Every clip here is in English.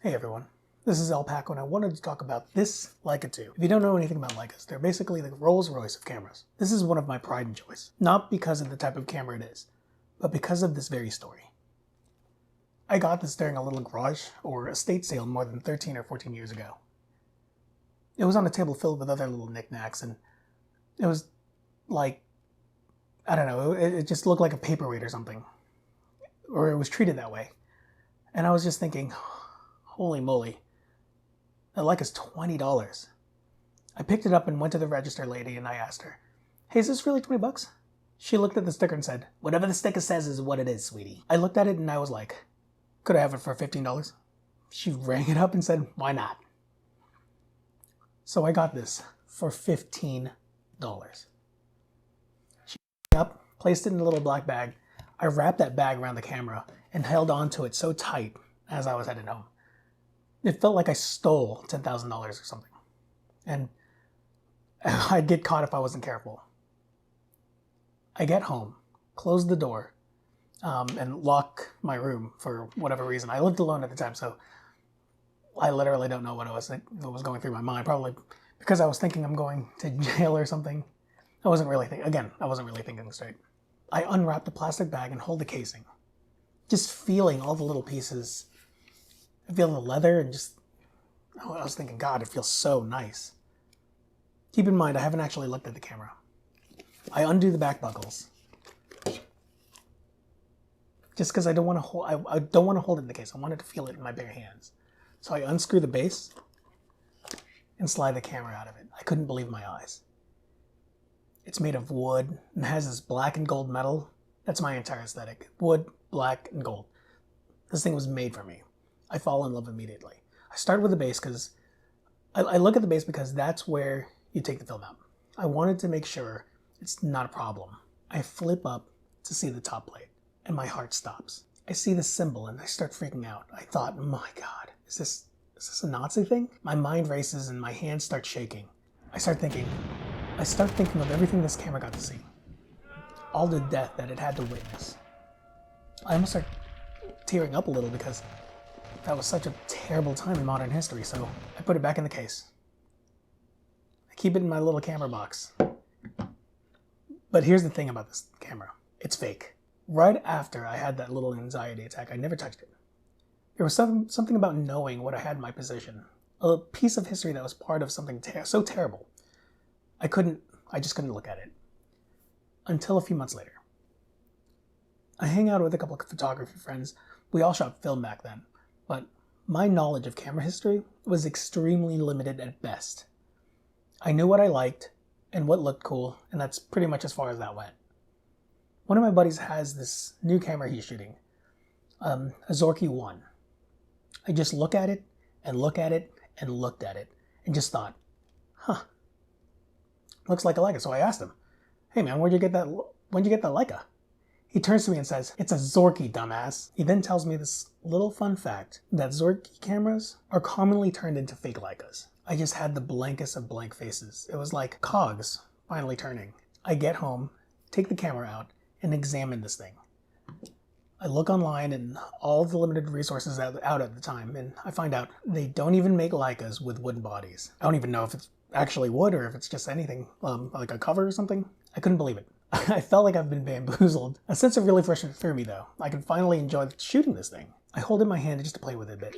Hey everyone, this is Alpaco and I wanted to talk about this Leica II. If you don't know anything about Leicas, they're basically the Rolls Royce of cameras. This is one of my pride and joys, not because of the type of camera it is, but because of this very story. I got this during a little garage or estate sale more than 13 or 14 years ago. It was on a table filled with other little knickknacks and it was like, I don't know, it just looked like a paperweight or something. Or it was treated that way. And I was just thinking, holy moly, that Leica's $20. I picked it up and went to the register lady and I asked her, hey, is this really 20 bucks? She looked at the sticker and said, whatever the sticker says is what it is, sweetie. I looked at it and I was like, could I have it for $15? She rang it up and said, why not? So I got this for $15. She up, placed it in a little black bag. I wrapped that bag around the camera and held onto it so tight as I was headed home. It felt like I stole $10,000 or something. And I'd get caught if I wasn't careful. I get home, close the door, and lock my room for whatever reason. I lived alone at the time, so I literally don't know what was going through my mind. Probably because I was thinking I'm going to jail or something. I wasn't really thinking straight. I unwrap the plastic bag and hold the casing, just feeling all the little pieces. I feel the leather and I was thinking, God, it feels so nice. Keep in mind, I haven't actually looked at the camera. I undo the back buckles, just because I don't want to hold it in the case. I wanted to feel it in my bare hands. So I unscrew the base and slide the camera out of it. I couldn't believe my eyes. It's made of wood and has this black and gold metal. That's my entire aesthetic. Wood, black, and gold. This thing was made for me. I fall in love immediately. I start with the base because I look at the base because that's where you take the film out. I wanted to make sure it's not a problem. I flip up to see the top plate and my heart stops. I see the symbol and I start freaking out. I thought, my God, is this a Nazi thing? My mind races and my hands start shaking. I start thinking of everything this camera got to see. All the death that it had to witness. I almost start tearing up a little because that was such a terrible time in modern history, so I put it back in the case. I keep it in my little camera box. But here's the thing about this camera. It's fake. Right after I had that little anxiety attack, I never touched it. There was something about knowing what I had in my possession. A piece of history that was part of something so terrible. I just couldn't look at it. Until a few months later. I hang out with a couple of photography friends. We all shot film back then. But my knowledge of camera history was extremely limited at best. I knew what I liked and what looked cool, and that's pretty much as far as that went. One of my buddies has this new camera he's shooting, a Zorki 1. I just look at it and looked at it and just thought, looks like a Leica. So I asked him, hey man, when'd you get that Leica? He turns to me and says, it's a Zorki, dumbass. He then tells me this little fun fact that Zorki cameras are commonly turned into fake Leicas. I just had the blankest of blank faces. It was like cogs finally turning. I get home, take the camera out, and examine this thing. I look online and all the limited resources out at the time, and I find out they don't even make Leicas with wooden bodies. I don't even know if it's actually wood or if it's just anything, like a cover or something. I couldn't believe it. I felt like I've been bamboozled. A sense of relief rushed through me though. I can finally enjoy shooting this thing. I hold it in my hand just to play with it a bit,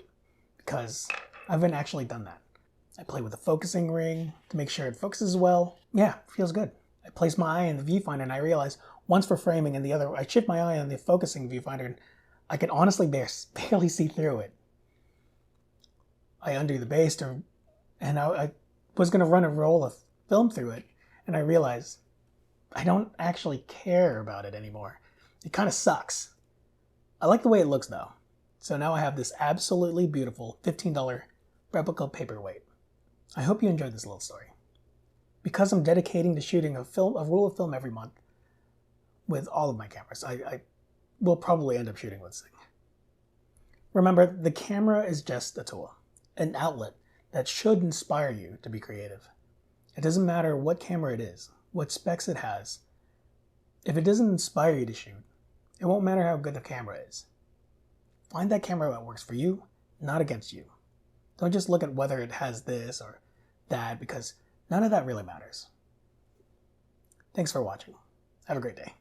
because I haven't actually done that. I play with the focusing ring to make sure it focuses well. Yeah, it feels good. I place my eye in the viewfinder and I realize once for framing and the other, I shift my eye on the focusing viewfinder and I can honestly barely see through it. I undo the base and I was going to run a roll of film through it, and I realized I don't actually care about it anymore. It kind of sucks. I like the way it looks though. So now I have this absolutely beautiful $15 replica paperweight. I hope you enjoyed this little story. Because I'm dedicating to shooting a roll of film every month with all of my cameras, I will probably end up shooting with this thing. Remember, the camera is just a tool, an outlet that should inspire you to be creative. It doesn't matter what camera it is, what specs it has. If it doesn't inspire you to shoot, it won't matter how good the camera is. Find that camera that works for you, not against you. Don't just look at whether it has this or that, because none of that really matters. Thanks for watching. Have a great day.